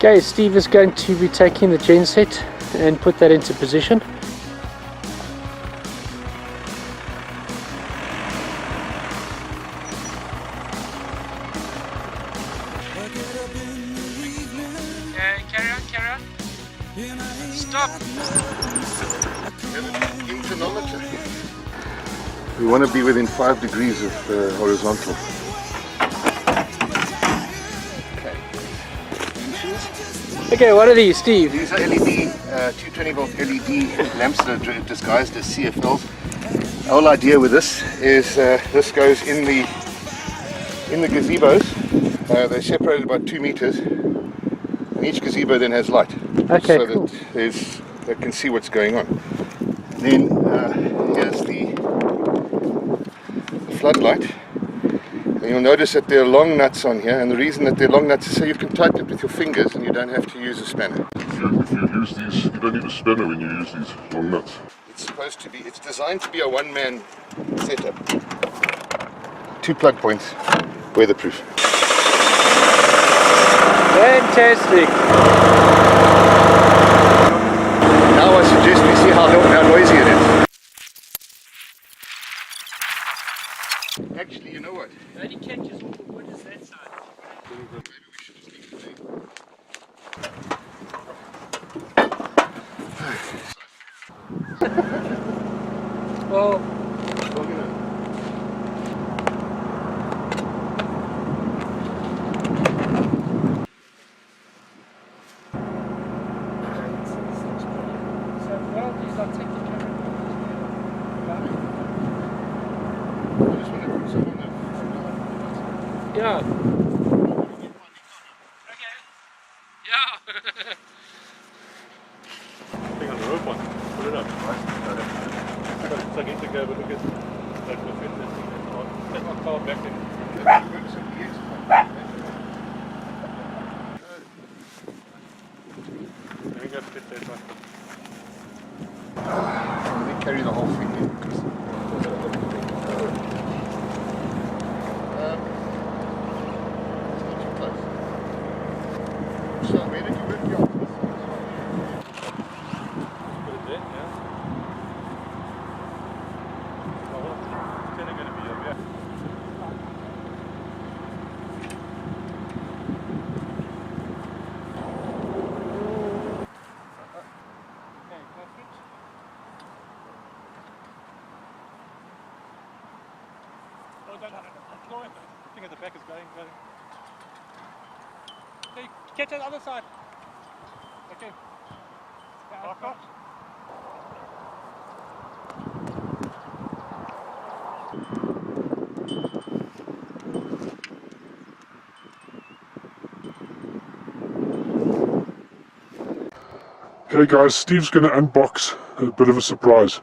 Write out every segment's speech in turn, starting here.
Okay, Steve is going to be taking the genset and put that into position. Okay, carry on. Stop! We want to be within 5 degrees of horizontal. Okay, what are these, Steve? These are LED, 220 volt LED lamps that are disguised as CFLs. The whole idea with this is this goes in the gazebos. They're separated about 2 meters, and each gazebo then has light. Okay, so cool. that they can see what's going on. Then here's the floodlight. And you'll notice that there are long nuts on here, and the reason that they're long nuts is so you can tighten it with your fingers and you don't have to use a spanner. If you use these, you don't need a spanner when you use these long nuts. It's designed to be a one-man setup. 2 plug points, weatherproof. Fantastic! Now I suggest we see how noisy it is. Actually, you know what? It only catches all the wood is that side. Maybe we should just leave it there. Well, yeah. Okay. Yeah. Thing on the rope one. Put it up. It's like into go, but look at that will fit this thing. That's not far back in. I think that's fit that one. They carry the whole thing in because so where did you work your Put it there, yeah. Oh, it's going to be up, yeah. Okay, perfect. Oh, no. I think at the back is going. Okay, catch on the other side. Okay. Back up. Okay guys, Steve's going to unbox a bit of a surprise.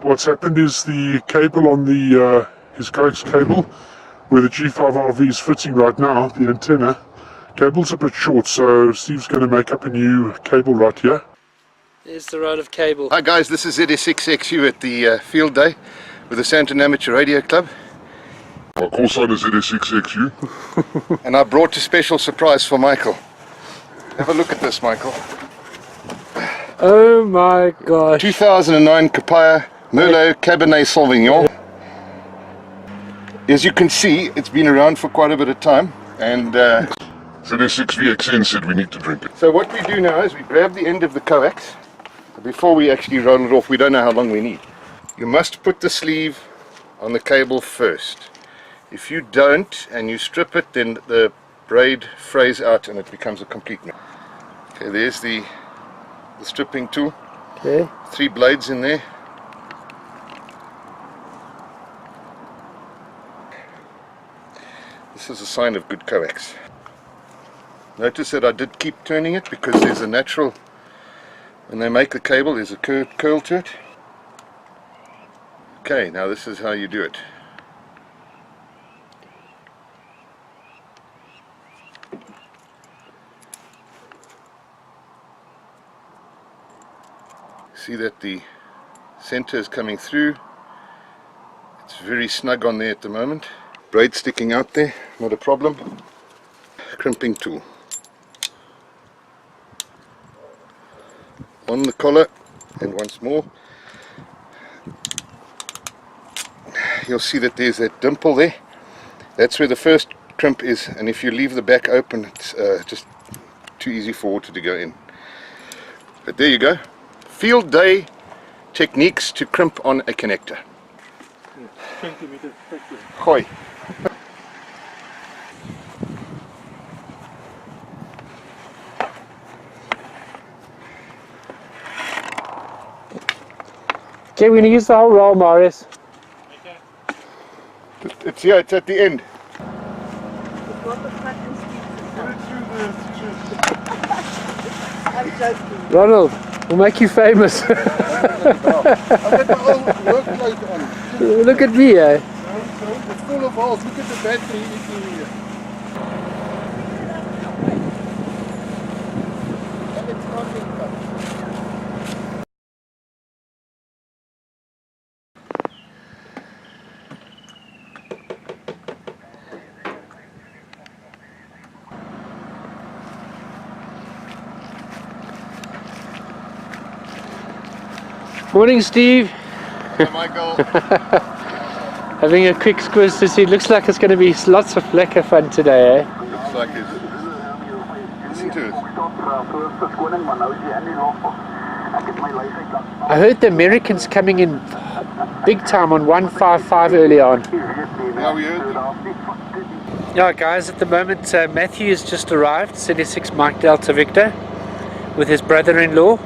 What's happened is the cable on the his coax cable, where the G5RV is fitting right now, the antenna, cable's a bit short, so Steve's going to make up a new cable right here. There's the rod of cable. Hi guys, this is ZS6XU at the field day with the Santon Amateur Radio Club. Our call sign is ZS6XU. And I brought a special surprise for Michael. Have a look at this, Michael. Oh my gosh. 2009 Capaya Merlot Cabernet Sauvignon. As you can see, it's been around for quite a bit of time, and ZS6VXN said we need to drink it. so what we do now is we grab the end of the coax. Before we actually roll it off, we don't know how long we need. You must put the sleeve on the cable first. If you don't and you strip it, then the braid frays out and it becomes a complete knot. Okay, there's the stripping tool. Okay. 3 blades in there. This is a sign of good coax. Notice that I did keep turning it because there's a natural, when they make the cable, there's a curl to it. Okay, now this is how you do it. See that the center is coming through. It's very snug on there at the moment. Braid sticking out there, not a problem. Crimping tool. on the collar, and once more. You'll see that there's that dimple there. That's where the first crimp is, and if you leave the back open, it's just too easy for water to go in. But there you go. Field day techniques to crimp on a connector. 20 meters. Gooi. Okay, we're going to use the whole roll, Marius. It's here, it's at the end. I'm joking. Ronald, we'll make you famous. I've got my old work clothes on. Look at me, eh? It's full of holes. Look at the battery in here. And it's not in touch. Morning, Steve. Michael. Having a quick squiz to see. It looks like it's going to be lots of lekker fun today, eh? Looks like it. Listen to it. I heard the Americans coming in big time on 155 early on. Now we heard them. Yeah, guys, at the moment Matthew has just arrived, ZS6 Mike Delta Victor, with his brother-in-law,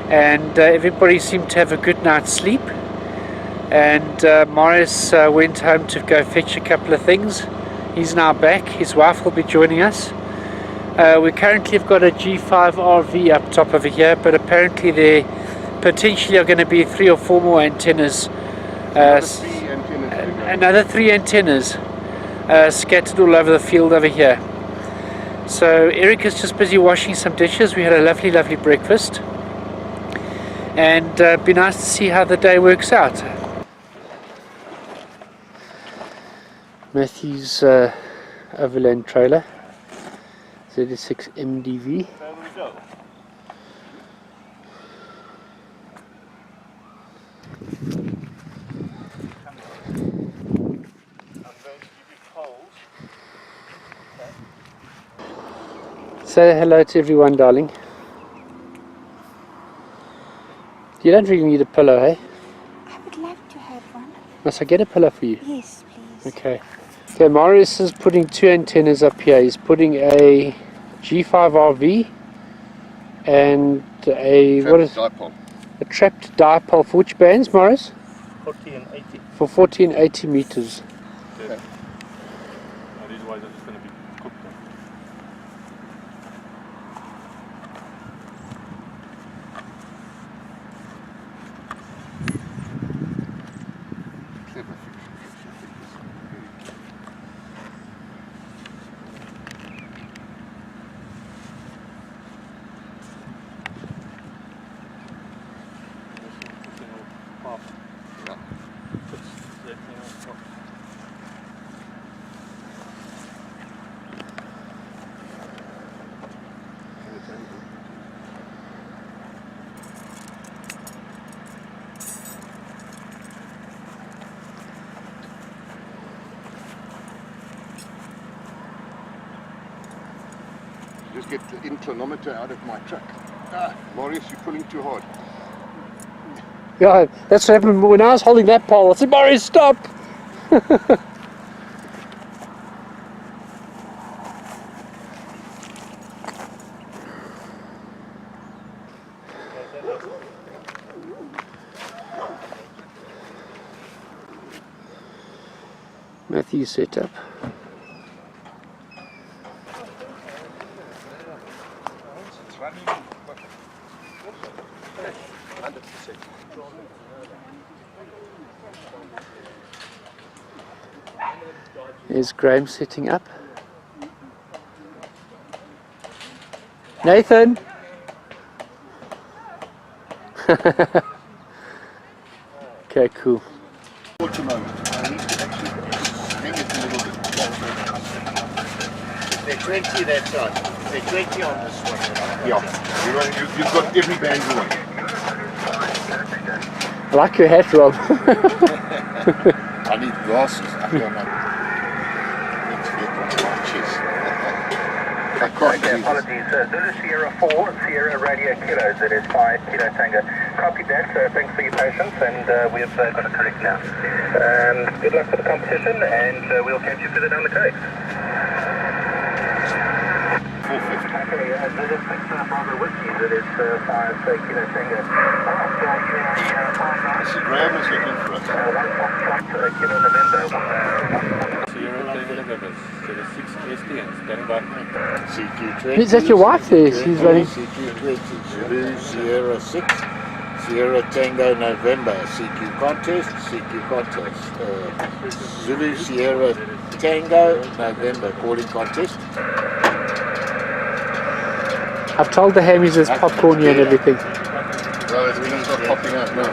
and everybody seemed to have a good night's sleep. And Morris went home to go fetch a couple of things. He's now back. His wife will be joining us. We currently have got a G5 RV up top over here, but apparently there potentially are going to be 3 or 4 more antennas. Another 3 antennas scattered all over the field over here. So Eric is just busy washing some dishes. We had a lovely breakfast, and be nice to see how the day works out. Matthew's overland trailer, ZS6 MDV. There we go. Say hello to everyone, darling. You don't really need a pillow, hey? I would like to have one. Must I get a pillow for you? Yes, please. Okay. Okay, Marius is putting 2 antennas up here. He's putting a G5 RV and a Dipole. a trapped dipole for which bands, Marius? 40 and 80. For 40 and 80 meters. Okay. These wires are just going to be cooked on. Clever. Just get the inclinometer out of my truck. Marius, you're pulling too hard. Yeah, that's what happened when I was holding that pole. I said, Marius, stop! Matthew set up. There's Graham setting up. Nathan! Okay, cool. Watch a moment. I need to actually hang it a little bit. They're 20 that side. They're 20 on this one. Yeah. You've got every band you want. I like your hat, Rob. I need glasses. I don't know. Let's get one of my chest. I can't Okay, see apologies. Zulu Sierra 4, Sierra Radio Kilo, ZS5 Kilo Tango. Copy that, thanks for your patience, and we've got it correct now. Good luck for the competition, and we'll catch you further down the coast. 450. Okay, ZS6 Bravo Whiskey, ZS5 Kilo Tango. So Graham is looking for us. 1 Kilo November. Sierra Tango November, ZS6STN, standing by. CQ20. Is that your wife there? She's running. CQ20. Zulu Sierra 6. Sierra Tango November. CQ contest. CQ contest. Zulu Sierra Tango November. Calling contest. I've told the Hammies there's popcorn here and everything. Well, it's going to start popping out now.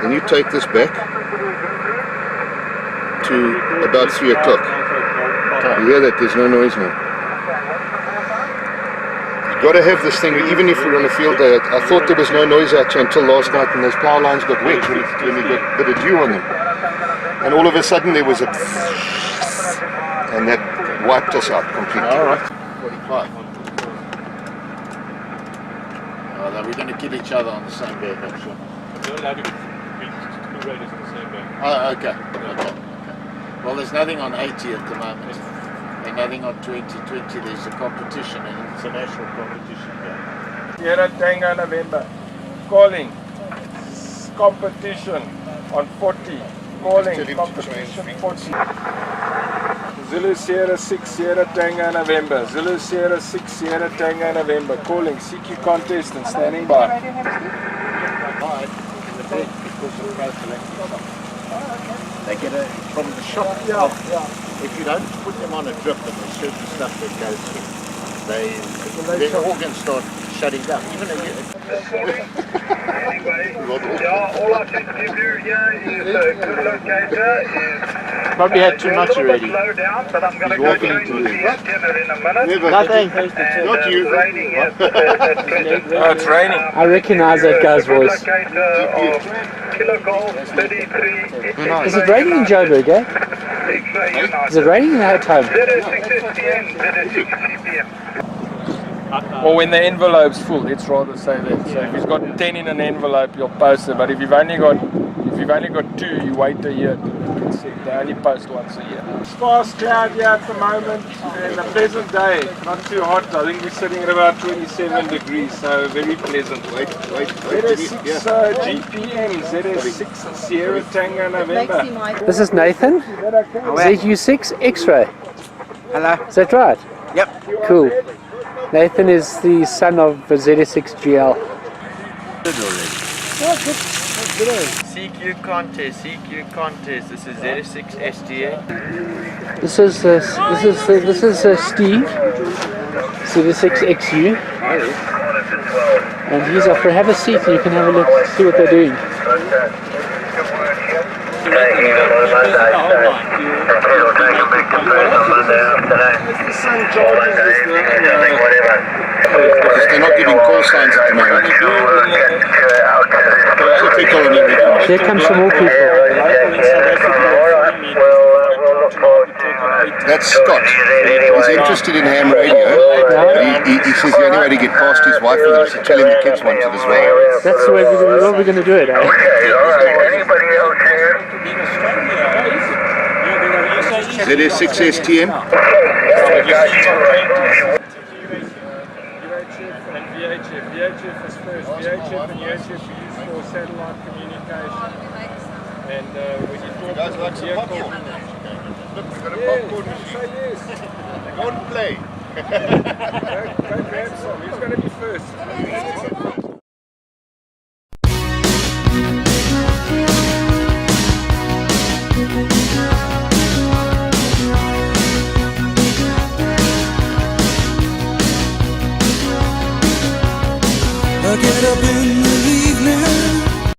And you take this back to about 3 o'clock. You hear that? There's no noise now. You've got to have this thing, even if we're on a field day. I thought there was no noise out here until last night, and those power lines got wet when we got a bit of dew on them. And all of a sudden there was a and that wiped us out completely. Alright. 45. Oh, we're going to kill each other on the same band, I'm sure. You're allowed to be two radios in the same band. Oh, okay. Well, there's nothing on 80 at the moment. And nothing on 2020. There's a competition, an international competition here. Sierra Tango November. Calling. Competition on 40. Calling. Competition 40. Zulu Sierra 6 Sierra Tango November. Zulu Sierra 6 Sierra Tango November. Calling. CQ contest and standing by. In the bed because of prophylactic. They get it from the shop. If you don't put them on a drip and there's certain stuff that goes in, their organs start shutting down. Even a All I can give you here is a good locator. Probably had too much already. Slow down, but I'm going to go walking change into the dinner in a minute. Nothing. Not you. It's raining here. Oh, it's raining. I recognize that guy's voice. Kilo Golf 33. Is it raining in Joburg, eh? Is it raining in that time? ZS6STN, ZS6 CPM. Or when the envelope's full, let's rather say that. So if he's got 10 in an envelope, you'll post it. But if you've only got 2, you wait a year. They only post once a year. Sparse cloud here at the moment, and a pleasant day. Not too hot. I think we're sitting at about 27 degrees, so very pleasant. ZS6 GPM, ZS6 Sierra Tango November. This is Nathan. ZU6 X-ray. Hello. Is that right? Yep. Cool. Nathan is the son of ZS6 GL. CQ contest. This is ZS6STN. This is Steve, ZS6XU, and he's offer. Have a seat and you can have a look, see what they're doing. They're not giving call signs at the moment. Here comes some more people. That's Scott. He's interested in ham radio. He says the only way to get past his wife is to tell him the kids want it as well. That's the way we're going to do it, eh? ZS6STN. VHF is first. VHF and UHF are used for satellite communication. And when you talk Guys like some popcorn. Look, we've got a popcorn machine. yes. Go and play. Go grab some. Who's going to be first? get up in the evening